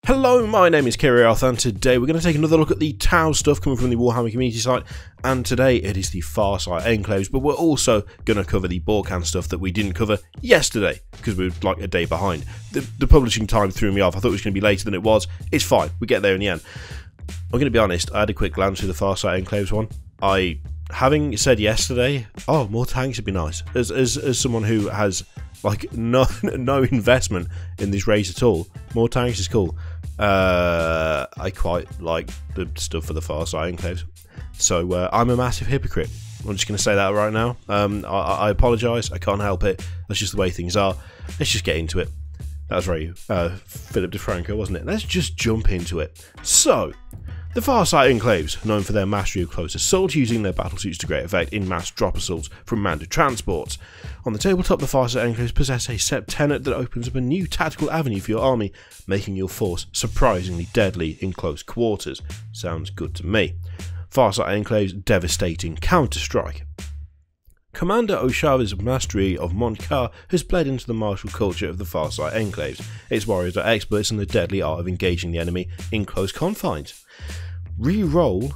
Hello, my name is Kiriarth, and today we're going to take another look at the Tau stuff coming from the Warhammer community site, and today it is the Farsight Enclaves, but we're also going to cover the Bork'an stuff that we didn't cover yesterday, because we were like a day behind. The publishing time threw me off. I thought it was going to be later than it was. It's fine, we get there in the end. I'm going to be honest, I had a quick glance through the Farsight Enclaves one. Having said yesterday, oh, more tanks would be nice. As someone who has like no investment in this race at all, more tanks is cool. I quite like the stuff for the Farsight Enclaves, so I'm a massive hypocrite. I'm just going to say that right now. I apologise, I can't help it. That's just the way things are. Let's just get into it. That was very Philip DeFranco, wasn't it? Let's just jump into it. So, the Farsight Enclaves, known for their mastery of close assault, using their battlesuits to great effect in mass drop assaults from manned transports. On the tabletop, the Farsight Enclaves possess a sept tenet that opens up a new tactical avenue for your army, making your force surprisingly deadly in close quarters. Sounds good to me. Farsight Enclaves' devastating counter-strike. Commander Oshava's mastery of Montcar has bled into the martial culture of the Farsight Enclaves. Its warriors are experts in the deadly art of engaging the enemy in close confines. Reroll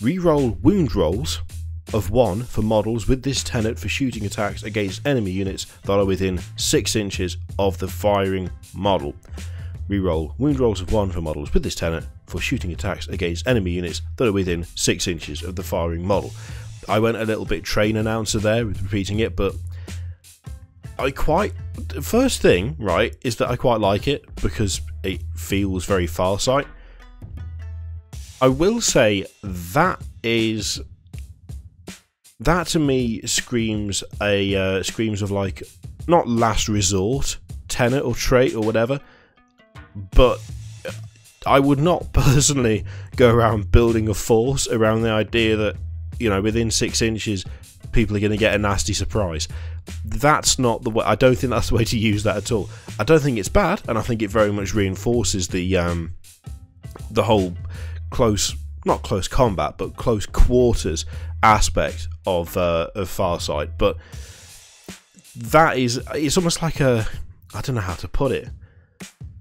wound rolls of 1 for models with this tenet for shooting attacks against enemy units that are within 6 inches of the firing model. Reroll wound rolls of 1 for models with this tenet for shooting attacks against enemy units that are within 6 inches of the firing model. I went a little bit train announcer there with repeating it, but first thing, right, is that I quite like it because it feels very Farsight. I will say that to me screams of like, not last resort tenet or trait or whatever, but I would not personally go around building a force around the idea that, you know, within 6 inches people are going to get a nasty surprise. That's not the way. I don't think that's the way to use that at all. I don't think it's bad, and I think it very much reinforces the whole not close combat, but close quarters aspect of Farsight. But it's almost like I don't know how to put it.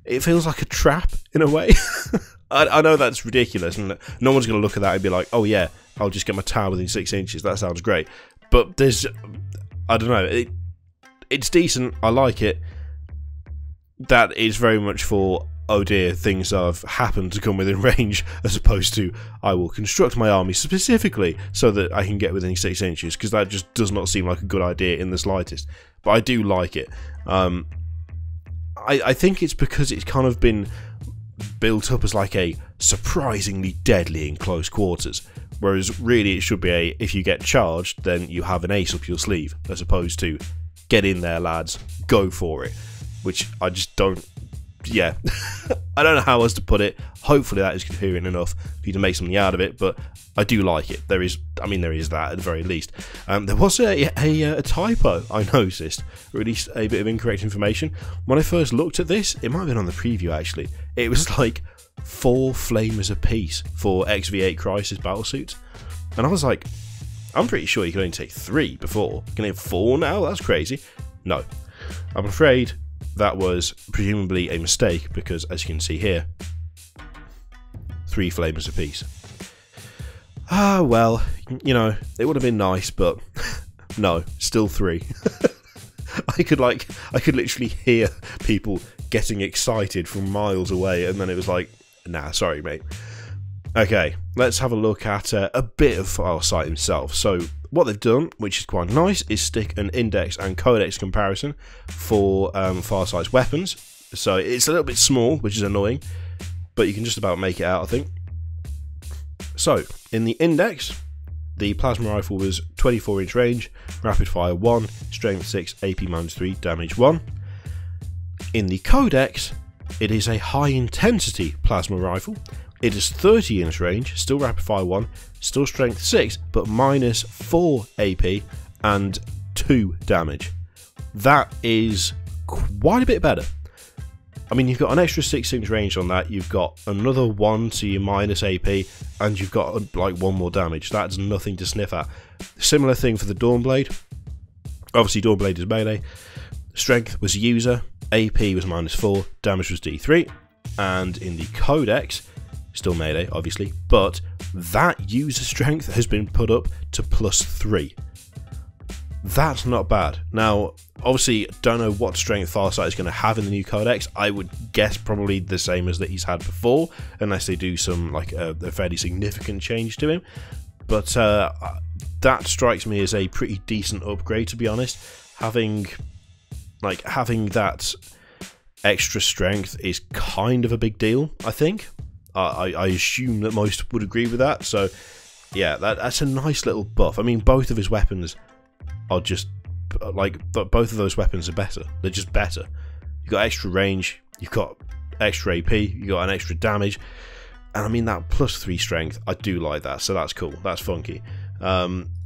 It feels like a trap in a way. I know that's ridiculous, and no one's going to look at that and be like, oh yeah, I'll just get my tower within 6 inches. That sounds great. But I don't know. It's decent. I like it. That is very much for, oh dear, things have happened to come within range, as opposed to, I will construct my army specifically so that I can get within 6 inches, because that just does not seem like a good idea in the slightest. But I do like it. I think it's because it's kind of been built up as like a surprisingly deadly in close quarters, whereas really it should be if you get charged, then you have an ace up your sleeve, as opposed to get in there lads, go for it, which I just don't. Yeah, I don't know how else to put it. Hopefully that is coherent enough for you to make something out of it, but I do like it. There is that at the very least. There was a typo I noticed, released a bit of incorrect information. When I first looked at this, it might have been on the preview actually, it was like 4 flamers apiece for XV8 Crisis battlesuits, and I was like, I'm pretty sure you can only take 3 before. Can you have 4 now? That's crazy. No, I'm afraid that was presumably a mistake, because as you can see here, 3 flamers apiece. Ah, well, you know, it would have been nice, but no, still 3. I could literally hear people getting excited from miles away, and then it was like, nah, sorry mate. Okay, let's have a look at a bit of Farsight himself. So what they've done, which is quite nice, is stick an index and codex comparison for Farsight's weapons. So it's a little bit small, which is annoying, but you can just about make it out, I think. So in the index, the plasma rifle was 24-inch range, rapid fire 1, strength 6, AP -3, damage 1. In the codex, it is a high intensity plasma rifle. It is 30-inch range, still rapid fire 1, still strength 6, but -4 AP and 2 damage. That is quite a bit better. I mean, you've got an extra 6-inch range on that, you've got another 1 to your minus AP, and you've got like 1 more damage. That's nothing to sniff at. Similar thing for the Dawnblade. Obviously, Dawnblade is melee. Strength was user, AP was -4, damage was D3. and in the codex, still melee obviously, but that user strength has been put up to +3. That's not bad. Now, obviously, don't know what strength Farsight is going to have in the new codex. I would guess probably the same as that he's had before, unless they do some like a fairly significant change to him. But that strikes me as a pretty decent upgrade, to be honest. Having that extra strength is kind of a big deal, I think. I assume that most would agree with that. So, yeah, that's a nice little buff. I mean, both of his weapons are just like, both of those weapons are better. They're just better. You've got extra range, you've got extra AP, you've got an extra damage, and I mean that +3 strength, I do like that, so that's cool, that's funky.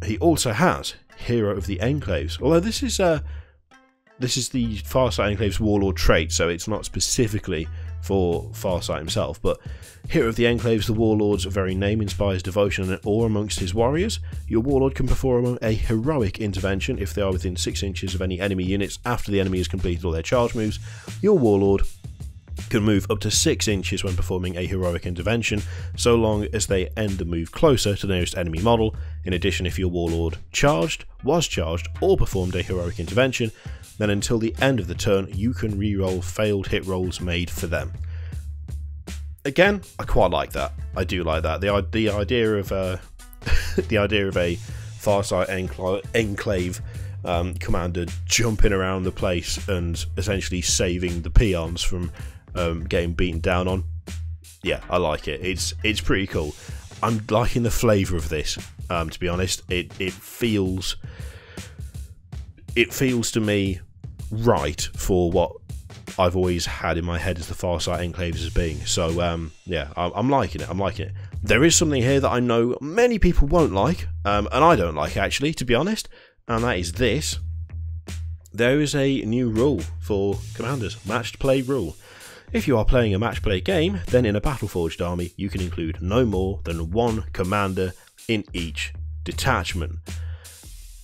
He also has Hero of the Enclaves, although this is the Farsight Enclaves Warlord trait, so it's not specifically for Farsight himself, but Hero of the Enclaves, the Warlord's very name inspires devotion and awe amongst his warriors. Your Warlord can perform a heroic intervention if they are within 6 inches of any enemy units after the enemy has completed all their charge moves. Your Warlord can move up to 6 inches when performing a heroic intervention, so long as they end the move closer to the nearest enemy model. In addition, if your Warlord was charged, or performed a heroic intervention, then until the end of the turn, you can reroll failed hit rolls made for them. Again, I quite like that. I do like that. The idea of a Farsight Enclave commander jumping around the place and essentially saving the peons from getting beaten down on. Yeah, I like it. It's pretty cool. I'm liking the flavour of this. To be honest, it feels to me right for what I've always had in my head as the Farsight Enclaves as being. So yeah, I'm liking it. I'm liking it. There is something here that I know many people won't like, and I don't like actually, to be honest, and that is this. There is a new rule for commanders, matched play rule. If you are playing a match play game, then in a Battleforged army, you can include no more than 1 commander in each detachment.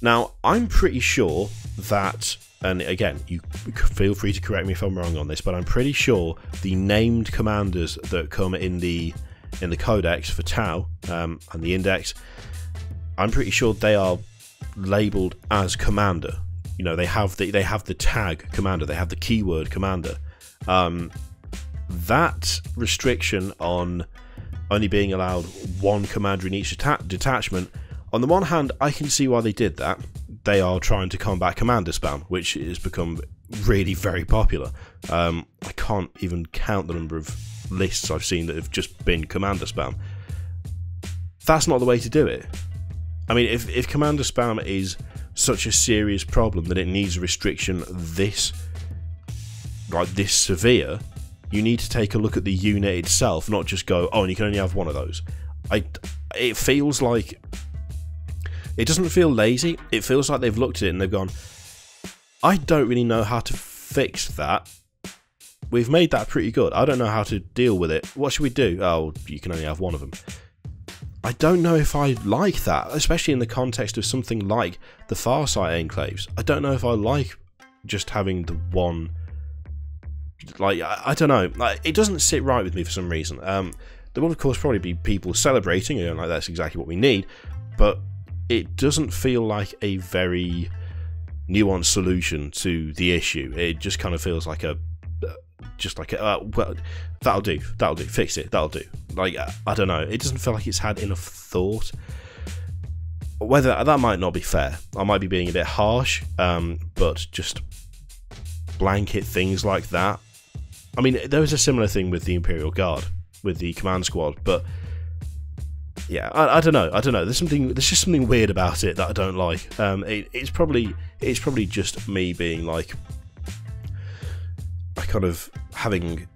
Now, I'm pretty sure that, and again, you feel free to correct me if I'm wrong on this, but I'm pretty sure the named commanders that come in the codex for Tau and the index, I'm pretty sure they are labelled as commander. You know, they have the tag commander, they have the keyword commander. That restriction on only being allowed 1 commander in each detachment, on the one hand, I can see why they did that. They are trying to combat commander spam, which has become really very popular. I can't even count the number of lists I've seen that have just been commander spam. That's not the way to do it. I mean, if commander spam is such a serious problem that it needs a restriction this severe, you need to take a look at the unit itself, not just go, oh, and you can only have 1 of those. It feels like, it doesn't feel lazy, it feels like they've looked at it and they've gone, I don't really know how to fix that. We've made that pretty good, I don't know how to deal with it. What should we do? Oh, you can only have 1 of them. I don't know if I like that, especially in the context of something like the Farsight Enclaves. I don't know if I like just having the 1. Like, I don't know. Like, it doesn't sit right with me for some reason. There will, of course, probably be people celebrating, you know, like that's exactly what we need, but it doesn't feel like a very nuanced solution to the issue. It just kind of feels like well, that'll do, fix it, that'll do. Like, I don't know, it doesn't feel like it's had enough thought. Whether that might not be fair, I might be being a bit harsh, but just blanket things like that. I mean, there was a similar thing with the Imperial Guard, with the command squad, but yeah, I don't know. There's just something weird about it that I don't like. It's probably just me being like, I kind of having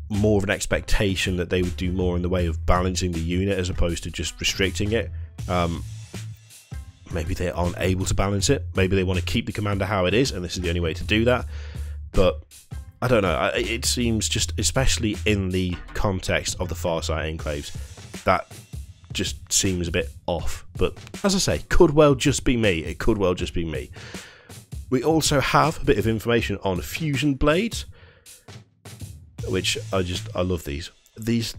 more of an expectation that they would do more in the way of balancing the unit as opposed to just restricting it. Maybe they aren't able to balance it. Maybe they want to keep the commander how it is, and this is the only way to do that. But I don't know. It seems just, especially in the context of the Farsight Enclaves, that just seems a bit off. But as I say, could well just be me. It could well just be me. We also have a bit of information on fusion blades. which I love these. This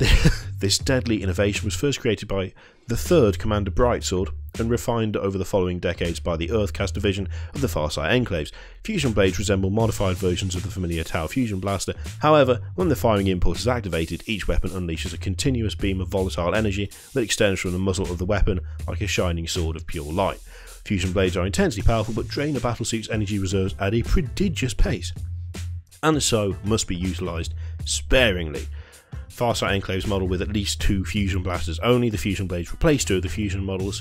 deadly innovation was first created by the third Commander Brightsword and refined over the following decades by the Earthcast division of the Farsight Enclaves. Fusion blades resemble modified versions of the familiar Tau fusion blaster. However, when the firing impulse is activated, each weapon unleashes a continuous beam of volatile energy that extends from the muzzle of the weapon like a shining sword of pure light. Fusion blades are intensely powerful but drain a battlesuit's energy reserves at a prodigious pace, and so must be utilised sparingly. Farsight Enclaves model with at least 2 fusion blasters only. The fusion blades replace 2 of the models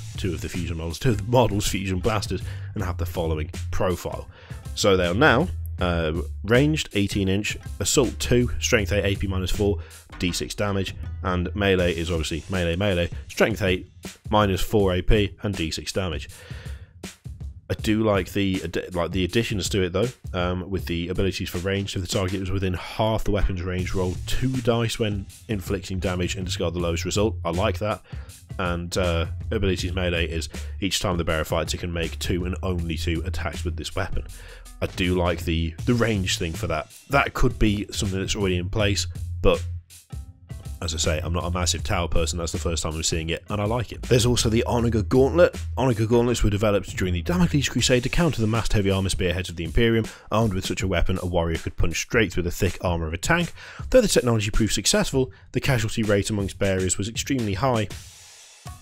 fusion blasters and have the following profile. So they are now ranged 18-inch, assault 2, strength 8, AP -4, d6 damage, and melee is obviously melee, strength 8, -4 AP and d6 damage. I do like the additions to it though, with the abilities for range. If the target was within half the weapon's range, roll 2 dice when inflicting damage and discard the lowest result. I like that. And abilities melee is each time the bearer fights, it can make 2 and only 2 attacks with this weapon. I do like the range thing for that. That could be something that's already in place, but as I say, I'm not a massive Tau person. That's the first time I'm seeing it, and I like it. There's also the Onager Gauntlet. Onager Gauntlets were developed during the Damocles Crusade to counter the massed heavy armor spearheads of the Imperium. Armed with such a weapon, a warrior could punch straight through the thick armor of a tank. Though the technology proved successful, the casualty rate amongst bearers was extremely high,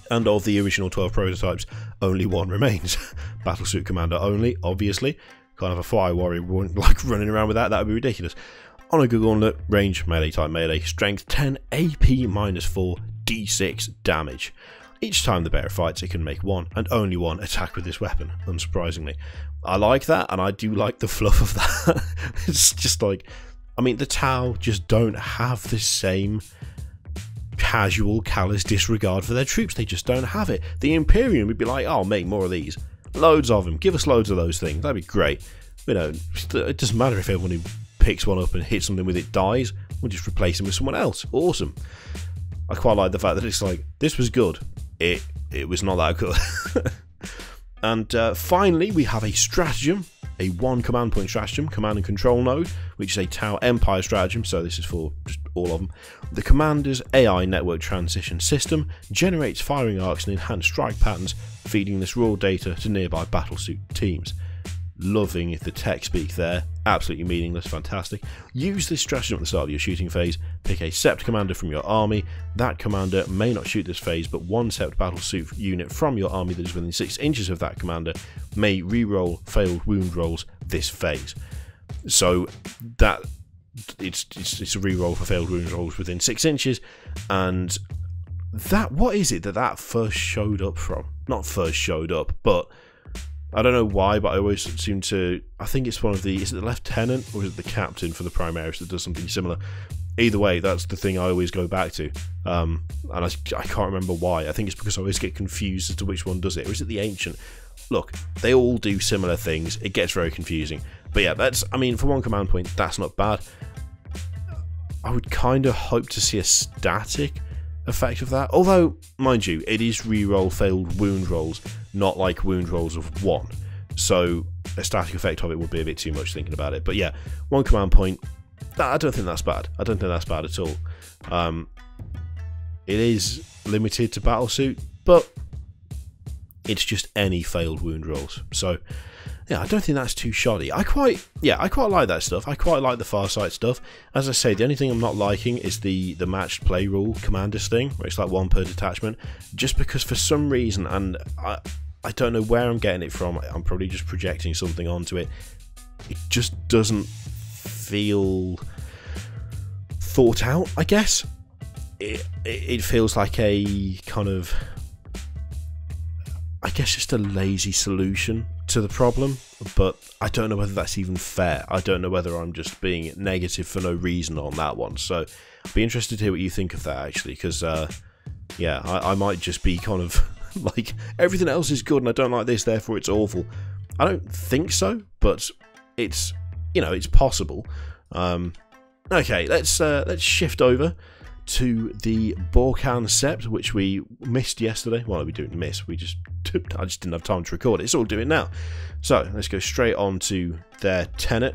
and of the original 12 prototypes, only 1 remains. Battlesuit Commander only, obviously. Can't have a fire warrior like running around with that would be ridiculous. Onager Gauntlet, range, melee type melee, strength 10, AP -4, d6 damage. Each time the bearer fights, it can make 1 and only 1 attack with this weapon, unsurprisingly. I like that, and I do like the fluff of that. It's just like, I mean, the Tau just don't have the same casual, callous disregard for their troops. They just don't have it. The Imperium would be like, oh, make more of these. Loads of them. Give us loads of those things. That'd be great. You know, it doesn't matter if everyone who picks one up and hits something with it dies. We'll just replace them with someone else. Awesome. I quite like the fact that it's like, this was good. It was not that good. And finally, we have a stratagem. A 1 command point stratagem, command and control node, which is a Tau Empire stratagem, so this is for just all of them. The commander's AI network transition system generates firing arcs and enhanced strike patterns, feeding this raw data to nearby battlesuit teams. Loving the tech speak there, absolutely meaningless, fantastic. Use this stratagem at the start of your shooting phase, pick a Sept commander from your army. That commander may not shoot this phase, but 1 Sept battlesuit unit from your army that is within 6 inches of that commander may re-roll failed wound rolls this phase. So that it's a re-roll for failed wound rolls within 6 inches, and that, what is it that first showed up from? Not first showed up, but I don't know why, but I always seem to, I think it's one of the, is it the lieutenant or is it the captain for the Primaris that does something similar? Either way, that's the thing I always go back to, and I can't remember why. I think it's because I always get confused as to which one does it, or is it the ancient? Look, they all do similar things, it gets very confusing. But yeah, that's, I mean, for 1 command point, that's not bad. I would kind of hope to see a static effect of that, although, mind you, it is re-roll failed wound rolls, not like wound rolls of 1, so a static effect of it would be a bit too much thinking about it. But yeah, 1 command point, I don't think that's bad. I don't think that's bad at all. It is limited to battlesuit, but it's just any failed wound rolls, so yeah, I don't think that's too shoddy. I quite like that stuff. I quite like the Farsight stuff. As I say, the only thing I'm not liking is the matched play rule commanders thing, where it's like 1 per detachment, just because for some reason, and I don't know where I'm getting it from, I'm probably just projecting something onto it, it just doesn't feel thought out, I guess. It feels like a kind of, I guess, just a lazy solution to the problem, but I don't know whether that's even fair. I don't know whether I'm just being negative for no reason on that one, so I'd be interested to hear what you think of that, actually, because yeah, I might just be kind of like, everything else is good and I don't like this, therefore it's awful. I don't think so, but it's, you know, it's possible. Okay, let's shift over to the Bork'an Sept, which we missed yesterday. Well, we didn't miss, I just didn't have time to record it, so we'll do it now. So let's go straight on to their Tenet.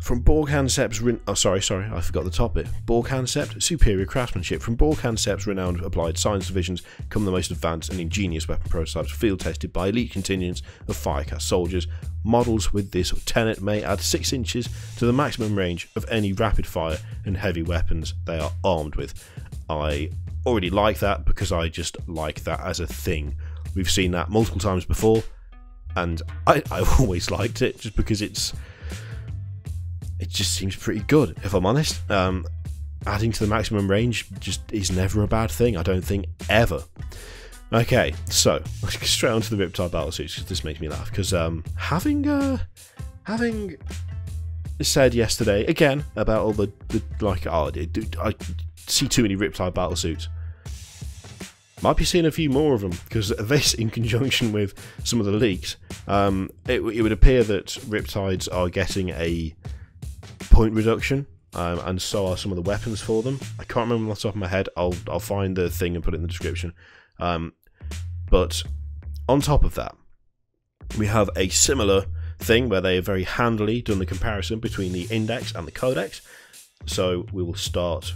From Bork'an Sep's I forgot the top bit. Bork'an Sept, superior craftsmanship. From Bork'an Sep's renowned applied science divisions come the most advanced and ingenious weapon prototypes, field tested by elite contingents of Firecast soldiers. Models with this tenet may add 6 inches to the maximum range of any rapid fire and heavy weapons they are armed with. I already like that because I just like that as a thing. We've seen that multiple times before, and I've always liked it just because it just seems pretty good, if I'm honest. Adding to the maximum range just is never a bad thing, I don't think, ever. Okay, so let's get straight on to the Riptide battlesuits, because this makes me laugh. Because having said yesterday again about all the like, I see too many Riptide battlesuits. Might be seeing a few more of them, because this, in conjunction with some of the leaks, it would appear that Riptides are getting a point reduction, and so are some of the weapons for them. I can't remember off the top of my head. I'll find the thing and put it in the description. But on top of that, we have a similar thing where they have very handily done the comparison between the index and the codex. So we will start,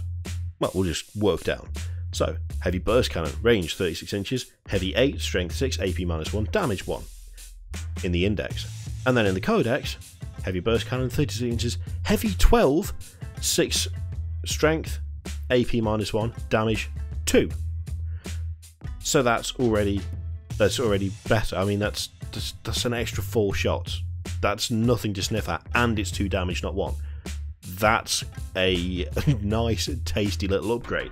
well, we'll just work down. So, heavy burst cannon, range 36 inches, heavy 8, strength 6, AP -1, damage 1 in the index. And then in the codex, heavy burst cannon, 36 inches, heavy 12, 6 strength, AP -1, damage 2. So that's already better. I mean, that's an extra 4 shots. That's nothing to sniff at, and it's 2 damage, not 1. That's a nice, tasty little upgrade.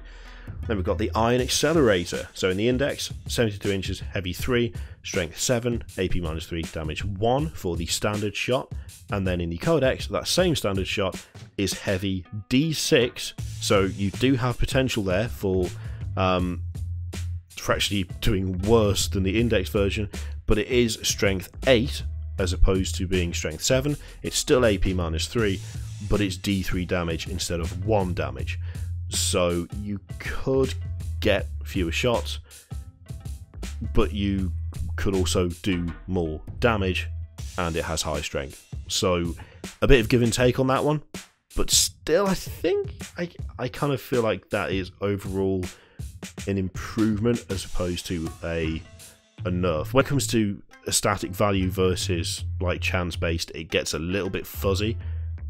Then we've got the Iron Accelerator. So in the index, 72 inches, heavy 3, strength 7, AP -3, damage 1 for the standard shot. And then in the codex, that same standard shot is heavy D6. So you do have potential there for actually doing worse than the index version, but it is strength 8 as opposed to being strength 7. It's still AP -3, but it's D3 damage instead of 1 damage. So you could get fewer shots, but you could also do more damage, and it has high strength. So a bit of give and take on that one, but still I think I kind of feel like that is overall an improvement as opposed to a nerf. When it comes to a static value versus like chance based, it gets a little bit fuzzy.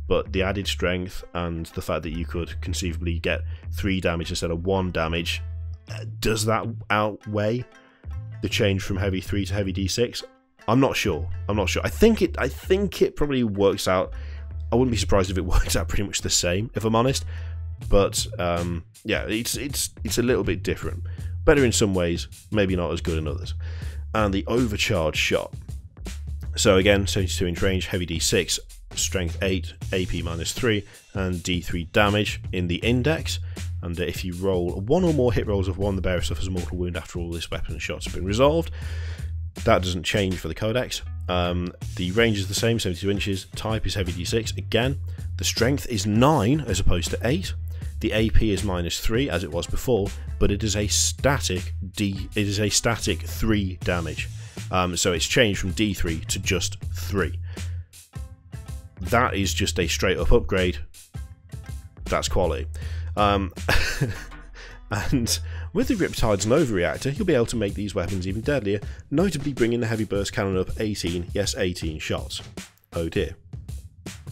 But the added strength and the fact that you could conceivably get 3 damage instead of 1 damage, does that outweigh the change from heavy 3 to heavy D6? I'm not sure. I think it probably works out. I wouldn't be surprised if it works out pretty much the same, if I'm honest. But yeah, it's a little bit different. Better in some ways, maybe not as good in others. And the overcharge shot. So again, 72 inch range, heavy D6. Strength 8, AP -3, and D3 damage in the index. And if you roll 1 or more hit rolls of 1, the bearer suffers a mortal wound after all this weapon and shots have been resolved. That doesn't change for the codex. The range is the same, 72 inches. Type is heavy D6 again. The strength is 9 as opposed to 8. The AP is -3 as it was before, but it is a static 3 damage. So it's changed from D3 to just 3. That is just a straight up upgrade. That's quality. And with the Riptides Nova Reactor, you'll be able to make these weapons even deadlier, notably bringing the heavy burst cannon up 18, yes 18 shots. Oh dear.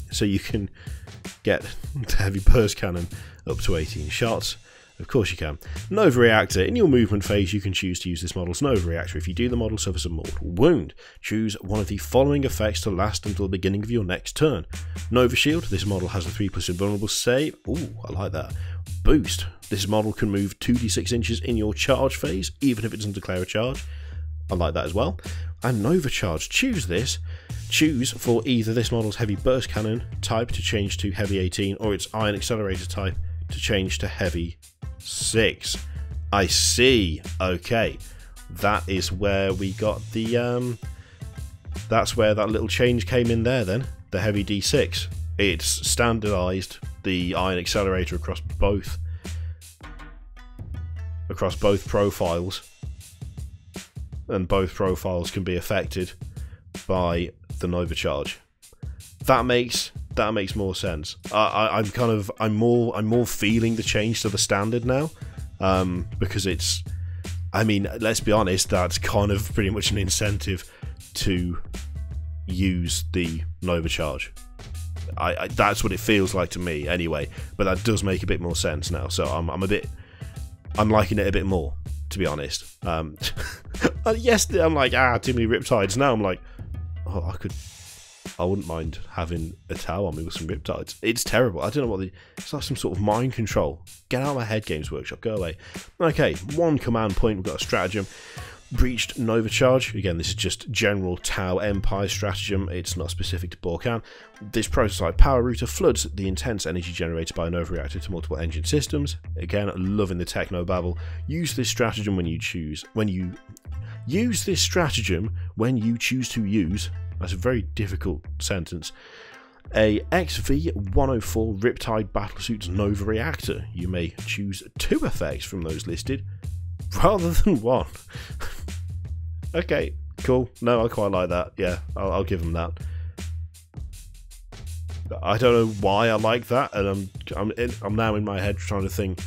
So you can get the heavy burst cannon up to 18 shots. Of course you can. Nova Reactor. In your movement phase, you can choose to use this model's Nova Reactor. If you do, the model suffers a mortal wound. Choose one of the following effects to last until the beginning of your next turn. Nova Shield. This model has a 3+ invulnerable save. Ooh, I like that. Boost. This model can move 2d6 inches in your charge phase, even if it doesn't declare a charge. I like that as well. And Nova Charge. Choose this. Choose for either this model's heavy burst cannon type to change to heavy 18, or its Iron Accelerator type to change to heavy 6. I see. Okay, that is where we got the that's where that little change came in there then. The heavy D6. It's standardized the Iron Accelerator across both profiles, and both profiles can be affected by the Nova Charge. That makes that makes more sense. I'm more feeling the change to the standard now, because it's, I mean, let's be honest, that's kind of pretty much an incentive to use the Nova charge. That's what it feels like to me anyway, but that does make a bit more sense now, so I'm liking it a bit more, to be honest. Yes, I'm like, too many Riptides. Now I'm like, oh, I wouldn't mind having a Tau on me with some Riptides. It's terrible. I don't know what it's like, some sort of mind control. Get out of my head, Games Workshop. Go away. Okay, one command point. We've got a stratagem. Breached Nova Charge. Again, this is just general Tau Empire stratagem. It's not specific to Bork'an. This prototype power router floods the intense energy generated by a Nova reactor to multiple engine systems. Again, loving the techno babble. Use this stratagem when you choose to use. That's a very difficult sentence. A XV-104 Riptide Battlesuit's Nova reactor. You may choose 2 effects from those listed, rather than 1. Okay, cool. No, I quite like that. Yeah, I'll give them that. I don't know why I like that, and I'm now in my head trying to think.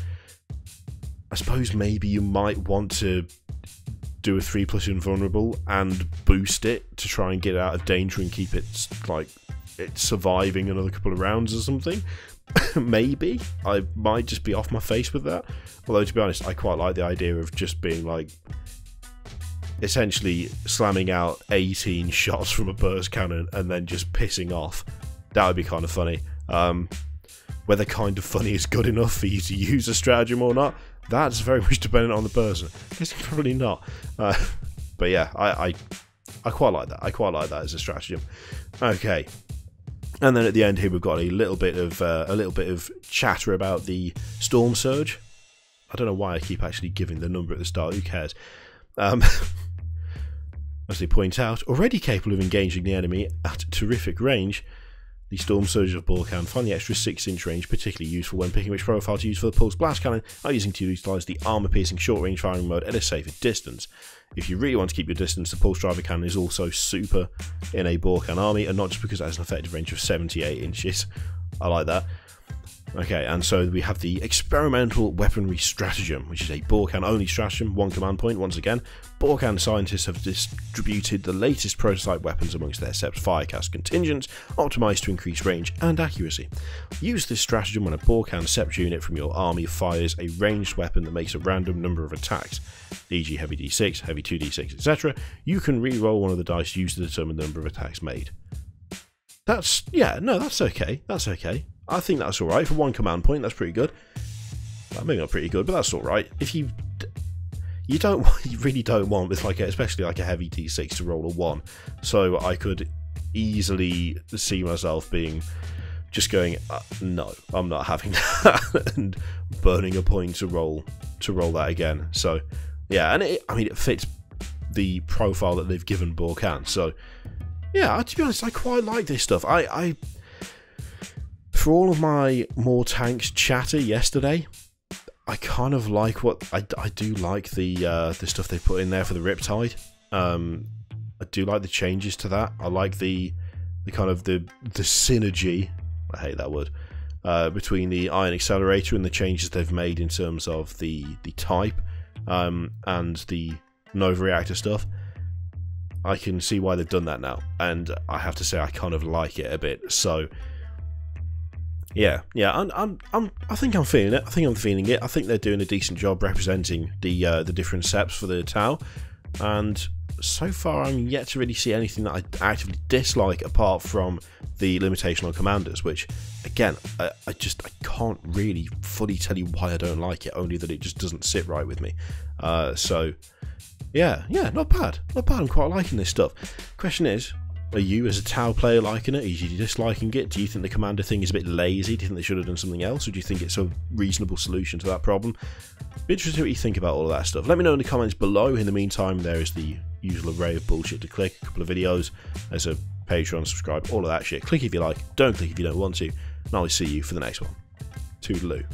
I suppose maybe you might want to do a 3+ invulnerable and boost it to try and get it out of danger and keep it like it's surviving another couple of rounds or something. Maybe I might just be off my face with that, although to be honest, I quite like the idea of just being like essentially slamming out 18 shots from a burst cannon and then just pissing off. That would be kind of funny. Whether kind of funny is good enough for you to use a stratagem or not, that's very much dependent on the person. It's probably not. But yeah, I quite like that. I quite like that as a stratagem. Okay. And then at the end here, we've got a little bit of chatter about the Storm Surge. I don't know why I keep actually giving the number at the start. Who cares? As they point out, already capable of engaging the enemy at terrific range, the Storm Surge of Bork'an find the extra 6-inch range particularly useful when picking which profile to use for the Pulse Blast Cannon, are using to utilise the armour-piercing short-range firing mode at a safer distance. If you really want to keep your distance, the Pulse Driver Cannon is also super in a Bork'an army, and not just because it has an effective range of 78 inches. I like that. Okay, and so we have the Experimental Weaponry Stratagem, which is a Bork'an-only stratagem, 1 command point. Once again, Bork'an scientists have distributed the latest prototype weapons amongst their Sept Firecast contingents, optimised to increase range and accuracy. Use this stratagem when a Bork'an Sept unit from your army fires a ranged weapon that makes a random number of attacks, e.g. heavy d6, heavy 2d6, etc. You can re-roll one of the dice used to determine the number of attacks made. That's okay. That's okay. I think that's alright for 1 command point. That's pretty good. Well, maybe not pretty good, but that's alright. If you really don't want with especially like a heavy d6 to roll a 1, so I could easily see myself just going, no, I'm not having that, and burning a point to roll that again. So yeah, and it fits the profile that they've given Bork'an. So yeah, to be honest, I quite like this stuff. For all of my more tanks chatter yesterday, I kind of like I do like the stuff they put in there for the Riptide. I do like the changes to that. I like the kind of the synergy, I hate that word, between the Iron Accelerator and the changes they've made in terms of the type and the Nova Reactor stuff. I can see why they've done that now, and I have to say I kind of like it a bit. So yeah, I think I'm feeling it. I think they're doing a decent job representing the different Septs for the Tau, and so far I'm yet to really see anything that I actively dislike apart from the limitation on commanders, which again I can't really fully tell you why I don't like it, only that it just doesn't sit right with me. So yeah, not bad. I'm quite liking this stuff. Question is, are you as a Tau player liking it? Are you disliking it? Do you think the commander thing is a bit lazy? Do you think they should have done something else? Or do you think it's a reasonable solution to that problem? Be interested what you think about all of that stuff. Let me know in the comments below. In the meantime, there is the usual array of bullshit to click. A couple of videos. There's a Patreon, subscribe, all of that shit. Click if you like. Don't click if you don't want to. And I'll see you for the next one. Toodaloo.